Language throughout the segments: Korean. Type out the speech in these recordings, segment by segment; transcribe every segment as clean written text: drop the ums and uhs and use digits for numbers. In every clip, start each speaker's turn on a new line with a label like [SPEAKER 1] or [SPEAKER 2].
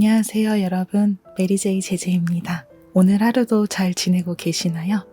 [SPEAKER 1] 안녕하세요 여러분, 메리제이 제제입니다. 오늘 하루도 잘 지내고 계시나요?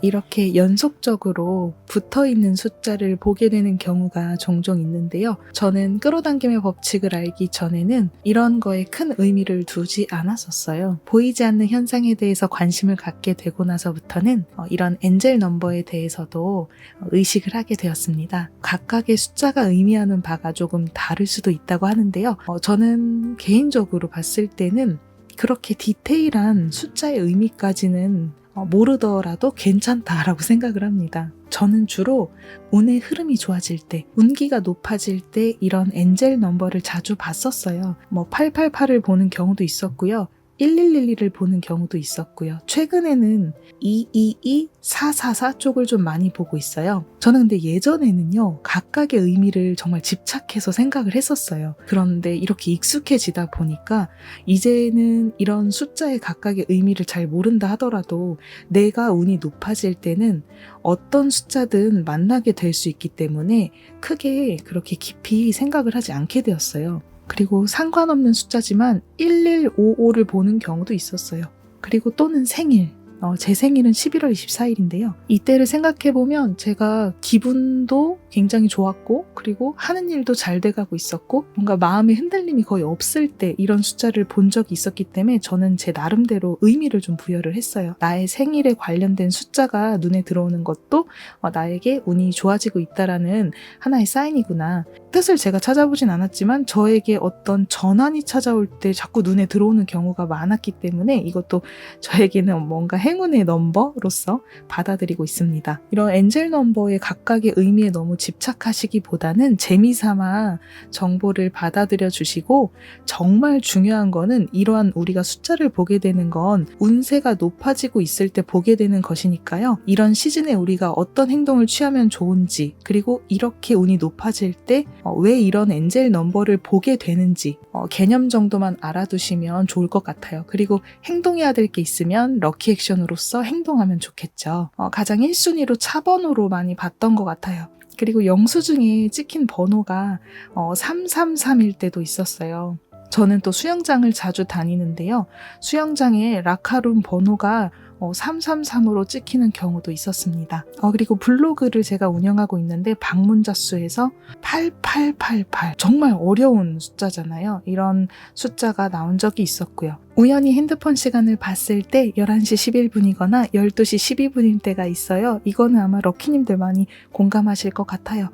[SPEAKER 1] 이렇게 연속적으로 붙어있는 숫자를 보게 되는 경우가 종종 있는데요. 저는 끌어당김의 법칙을 알기 전에는 이런 거에 큰 의미를 두지 않았었어요. 보이지 않는 현상에 대해서 관심을 갖게 되고 나서부터는 이런 엔젤 넘버에 대해서도 의식을 하게 되었습니다. 각각의 숫자가 의미하는 바가 조금 다를 수도 있다고 하는데요. 저는 개인적으로 봤을 때는 그렇게 디테일한 숫자의 의미까지는 모르더라도 괜찮다라고 생각을 합니다. 저는 주로 운의 흐름이 좋아질 때, 운기가 높아질 때 이런 엔젤 넘버를 자주 봤었어요. 888을 보는 경우도 있었고요. 1111을 보는 경우도 있었고요. 최근에는 222, 444 쪽을 좀 많이 보고 있어요. 저는 근데 예전에는요, 각각의 의미를 정말 집착해서 생각을 했었어요. 그런데 이렇게 익숙해지다 보니까 이제는 이런 숫자의 각각의 의미를 잘 모른다 하더라도 내가 운이 높아질 때는 어떤 숫자든 만나게 될 수 있기 때문에 크게 그렇게 깊이 생각을 하지 않게 되었어요. 그리고 상관없는 숫자지만 1155를 보는 경우도 있었어요. 그리고 또는 생일. 제 생일은 11월 24일인데요. 이때를 생각해보면 제가 기분도 굉장히 좋았고, 그리고 하는 일도 잘 돼가고 있었고, 뭔가 마음의 흔들림이 거의 없을 때 이런 숫자를 본 적이 있었기 때문에 저는 제 나름대로 의미를 좀 부여를 했어요. 나의 생일에 관련된 숫자가 눈에 들어오는 것도 나에게 운이 좋아지고 있다라는 하나의 사인이구나. 뜻을 제가 찾아보진 않았지만 저에게 어떤 전환이 찾아올 때 자꾸 눈에 들어오는 경우가 많았기 때문에 이것도 저에게는 뭔가 행운의 넘버로서 받아들이고 있습니다. 이런 엔젤 넘버의 각각의 의미에 너무 집착하시기보다는 재미삼아 정보를 받아들여 주시고, 정말 중요한 거는 이러한 우리가 숫자를 보게 되는 건 운세가 높아지고 있을 때 보게 되는 것이니까요. 이런 시즌에 우리가 어떤 행동을 취하면 좋은지, 그리고 이렇게 운이 높아질 때 왜 이런 엔젤 넘버를 보게 되는지 개념 정도만 알아두시면 좋을 것 같아요. 그리고 행동해야 될 게 있으면 럭키 액션으로서 행동하면 좋겠죠. 가장 1순위로 차번호로 많이 봤던 것 같아요. 그리고 영수증에 찍힌 번호가 333일 때도 있었어요. 저는 또 수영장을 자주 다니는데요. 수영장에 라카룸 번호가 333으로 찍히는 경우도 있었습니다. 그리고 블로그를 제가 운영하고 있는데 방문자 수에서 8888, 정말 어려운 숫자잖아요. 이런 숫자가 나온 적이 있었고요. 우연히 핸드폰 시간을 봤을 때 11시 11분이거나 12시 12분일 때가 있어요. 이거는 아마 럭키님들 많이 공감하실 것 같아요.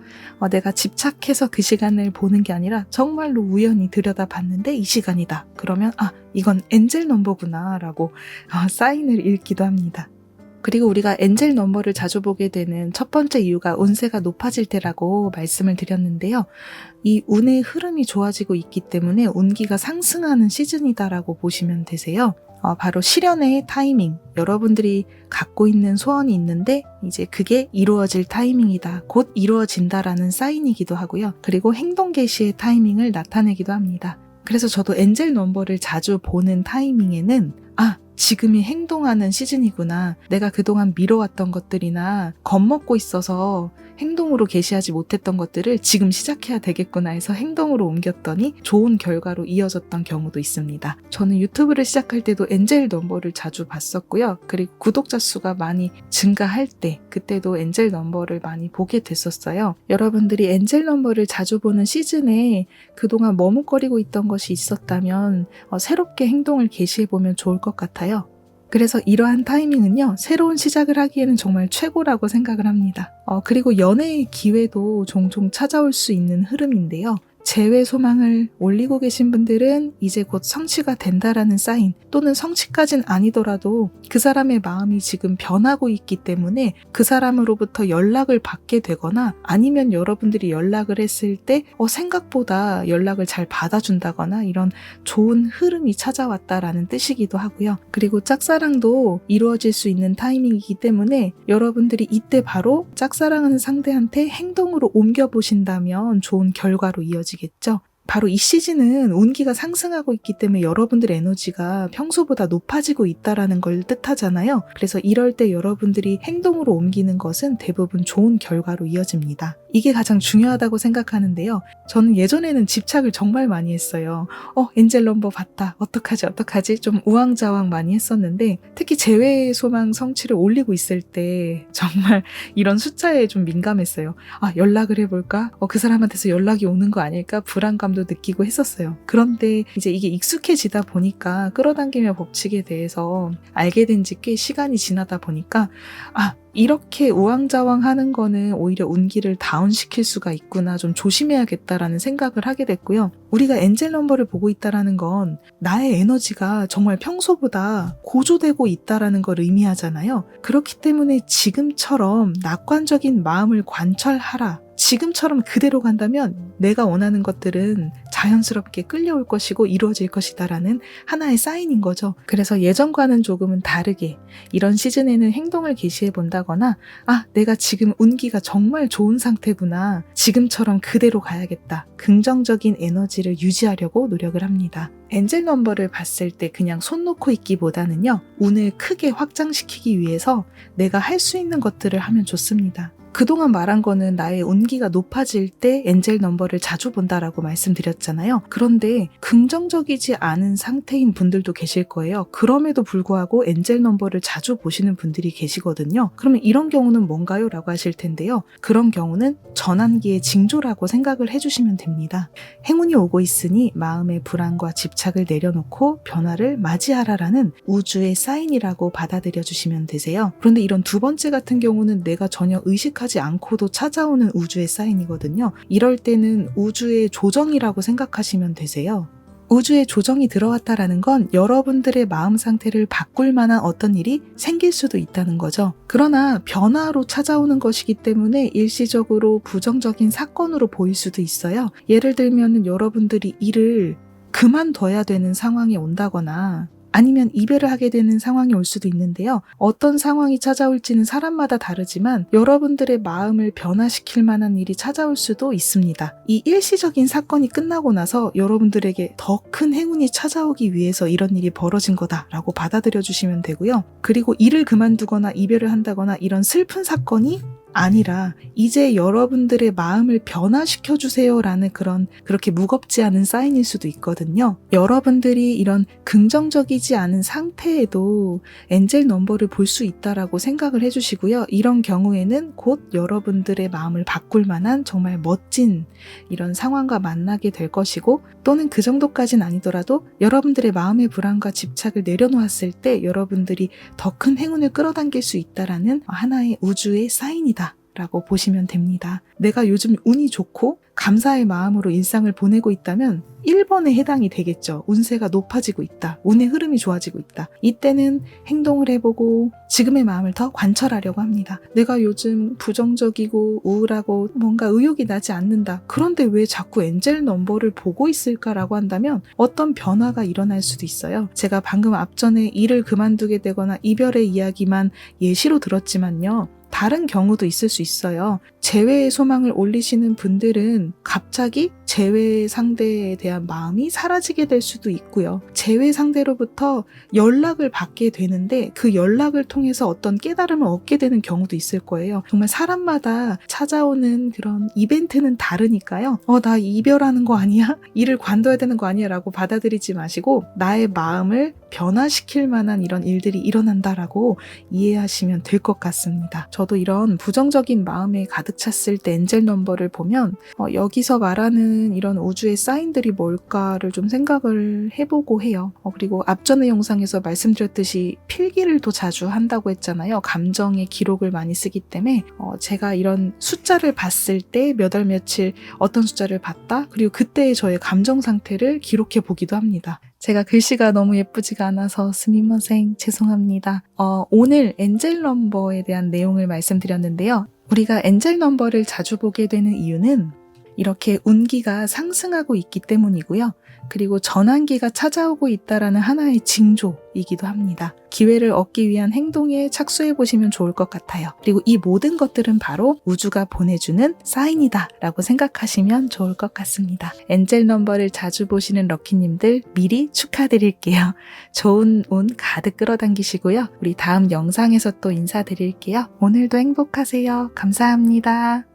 [SPEAKER 1] 내가 집착해서 그 시간을 보는 게 아니라 정말로 우연히 들여다봤는데 이 시간이다. 그러면 이건 엔젤 넘버구나 라고 사인을 읽기도 합니다. 그리고 우리가 엔젤 넘버를 자주 보게 되는 첫 번째 이유가 운세가 높아질 때라고 말씀을 드렸는데요. 이 운의 흐름이 좋아지고 있기 때문에 운기가 상승하는 시즌이다라고 보시면 되세요. 바로 실현의 타이밍, 여러분들이 갖고 있는 소원이 있는데 이제 그게 이루어질 타이밍이다, 곧 이루어진다라는 사인이기도 하고요. 그리고 행동 개시의 타이밍을 나타내기도 합니다. 그래서 저도 엔젤 넘버를 자주 보는 타이밍에는 지금이 행동하는 시즌이구나. 내가 그동안 미뤄왔던 것들이나 겁먹고 있어서 행동으로 개시하지 못했던 것들을 지금 시작해야 되겠구나 해서 행동으로 옮겼더니 좋은 결과로 이어졌던 경우도 있습니다. 저는 유튜브를 시작할 때도 엔젤 넘버를 자주 봤었고요. 그리고 구독자 수가 많이 증가할 때 그때도 엔젤 넘버를 많이 보게 됐었어요. 여러분들이 엔젤 넘버를 자주 보는 시즌에 그동안 머뭇거리고 있던 것이 있었다면 새롭게 행동을 개시해보면 좋을 것 같아요. 그래서 이러한 타이밍은요, 새로운 시작을 하기에는 정말 최고라고 생각을 합니다. 그리고 연애의 기회도 종종 찾아올 수 있는 흐름인데요. 재회 소망을 올리고 계신 분들은 이제 곧 성취가 된다라는 사인, 또는 성취까진 아니더라도 그 사람의 마음이 지금 변하고 있기 때문에 그 사람으로부터 연락을 받게 되거나, 아니면 여러분들이 연락을 했을 때 생각보다 연락을 잘 받아준다거나 이런 좋은 흐름이 찾아왔다라는 뜻이기도 하고요. 그리고 짝사랑도 이루어질 수 있는 타이밍이기 때문에 여러분들이 이때 바로 짝사랑하는 상대한테 행동으로 옮겨보신다면 좋은 결과로 이어지겠죠. 바로 이 시즌은 운기가 상승하고 있기 때문에 여러분들의 에너지가 평소보다 높아지고 있다는 걸 뜻하잖아요. 그래서 이럴 때 여러분들이 행동으로 옮기는 것은 대부분 좋은 결과로 이어집니다. 이게 가장 중요하다고 생각하는데요. 저는 예전에는 집착을 정말 많이 했어요. 엔젤 넘버 봤다. 어떡하지? 좀 우왕좌왕 많이 했었는데 특히 재회 소망 성취를 올리고 있을 때 정말 이런 숫자에 좀 민감했어요. 연락을 해볼까? 그 사람한테서 연락이 오는 거 아닐까? 불안감도 느끼고 했었어요. 그런데 이제 이게 익숙해지다 보니까 끌어당김의 법칙에 대해서 알게 된 지 꽤 시간이 지나다 보니까 이렇게 우왕좌왕 하는 거는 오히려 운기를 다운시킬 수가 있구나, 좀 조심해야겠다라는 생각을 하게 됐고요. 우리가 엔젤 넘버를 보고 있다라는 건 나의 에너지가 정말 평소보다 고조되고 있다라는 걸 의미하잖아요. 그렇기 때문에 지금처럼 낙관적인 마음을 관철하라. 지금처럼 그대로 간다면 내가 원하는 것들은 자연스럽게 끌려올 것이고 이루어질 것이다라는 하나의 사인인 거죠. 그래서 예전과는 조금은 다르게 이런 시즌에는 행동을 개시해 본다거나 내가 지금 운기가 정말 좋은 상태구나. 지금처럼 그대로 가야겠다. 긍정적인 에너지를 유지하려고 노력을 합니다. 엔젤 넘버를 봤을 때 그냥 손 놓고 있기보다는요. 운을 크게 확장시키기 위해서 내가 할 수 있는 것들을 하면 좋습니다. 그동안 말한 거는 나의 운기가 높아질 때 엔젤 넘버를 자주 본다라고 말씀드렸잖아요. 그런데 긍정적이지 않은 상태인 분들도 계실 거예요. 그럼에도 불구하고 엔젤 넘버를 자주 보시는 분들이 계시거든요. 그러면 이런 경우는 뭔가요? 라고 하실 텐데요. 그런 경우는 전환기의 징조라고 생각을 해주시면 됩니다. 행운이 오고 있으니 마음의 불안과 집착을 내려놓고 변화를 맞이하라라는 우주의 사인이라고 받아들여 주시면 되세요. 그런데 이런 두 번째 같은 경우는 내가 전혀 의식하지 않고도 찾아오는 우주의 사인이거든요. 이럴 때는 우주의 조정이라고 생각하시면 되세요. 우주의 조정이 들어왔다라는 건 여러분들의 마음 상태를 바꿀 만한 어떤 일이 생길 수도 있다는 거죠. 그러나 변화로 찾아오는 것이기 때문에 일시적으로 부정적인 사건으로 보일 수도 있어요. 예를 들면 여러분들이 일을 그만둬야 되는 상황이 온다거나 아니면 이별을 하게 되는 상황이 올 수도 있는데요. 어떤 상황이 찾아올지는 사람마다 다르지만 여러분들의 마음을 변화시킬 만한 일이 찾아올 수도 있습니다. 이 일시적인 사건이 끝나고 나서 여러분들에게 더 큰 행운이 찾아오기 위해서 이런 일이 벌어진 거다라고 받아들여 주시면 되고요. 그리고 일을 그만두거나 이별을 한다거나 이런 슬픈 사건이 아니라 이제 여러분들의 마음을 변화시켜 주세요라는 그렇게 무겁지 않은 사인일 수도 있거든요. 여러분들이 이런 긍정적이지 않은 상태에도 엔젤 넘버를 볼 수 있다라고 생각을 해주시고요. 이런 경우에는 곧 여러분들의 마음을 바꿀 만한 정말 멋진 이런 상황과 만나게 될 것이고, 또는 그 정도까지는 아니더라도 여러분들의 마음의 불안과 집착을 내려놓았을 때 여러분들이 더 큰 행운을 끌어당길 수 있다라는 하나의 우주의 사인이다 라고 보시면 됩니다. 내가 요즘 운이 좋고 감사의 마음으로 일상을 보내고 있다면 1번에 해당이 되겠죠. 운세가 높아지고 있다. 운의 흐름이 좋아지고 있다. 이때는 행동을 해보고 지금의 마음을 더 관철하려고 합니다. 내가 요즘 부정적이고 우울하고 뭔가 의욕이 나지 않는다. 그런데 왜 자꾸 엔젤 넘버를 보고 있을까라고 한다면 어떤 변화가 일어날 수도 있어요. 제가 방금 앞전에 일을 그만두게 되거나 이별의 이야기만 예시로 들었지만요. 다른 경우도 있을 수 있어요. 재회의 소망을 올리시는 분들은 갑자기 재회 상대에 대한 마음이 사라지게 될 수도 있고요. 재회 상대로부터 연락을 받게 되는데 그 연락을 통해서 어떤 깨달음을 얻게 되는 경우도 있을 거예요. 정말 사람마다 찾아오는 그런 이벤트는 다르니까요. 나 이별하는 거 아니야? 일을 관둬야 되는 거 아니야? 라고 받아들이지 마시고 나의 마음을 변화시킬 만한 이런 일들이 일어난다라고 이해하시면 될 것 같습니다. 저도 이런 부정적인 마음에 가득 찼을 때 엔젤 넘버를 보면 여기서 말하는 이런 우주의 사인들이 뭘까를 좀 생각을 해보고 해요. 그리고 앞전의 영상에서 말씀드렸듯이 필기를 더 자주 한다고 했잖아요. 감정의 기록을 많이 쓰기 때문에 제가 이런 숫자를 봤을 때 몇 월 며칠 어떤 숫자를 봤다, 그리고 그때의 저의 감정 상태를 기록해 보기도 합니다. 제가 글씨가 너무 예쁘지가 않아서 스미마셍 죄송합니다. 오늘 엔젤 넘버에 대한 내용을 말씀드렸는데요. 우리가 엔젤 넘버를 자주 보게 되는 이유는 이렇게 운기가 상승하고 있기 때문이고요. 그리고 전환기가 찾아오고 있다라는 하나의 징조이기도 합니다. 기회를 얻기 위한 행동에 착수해 보시면 좋을 것 같아요. 그리고 이 모든 것들은 바로 우주가 보내주는 사인이다 라고 생각하시면 좋을 것 같습니다. 엔젤 넘버를 자주 보시는 럭키님들 미리 축하드릴게요. 좋은 운 가득 끌어당기시고요. 우리 다음 영상에서 또 인사드릴게요. 오늘도 행복하세요. 감사합니다.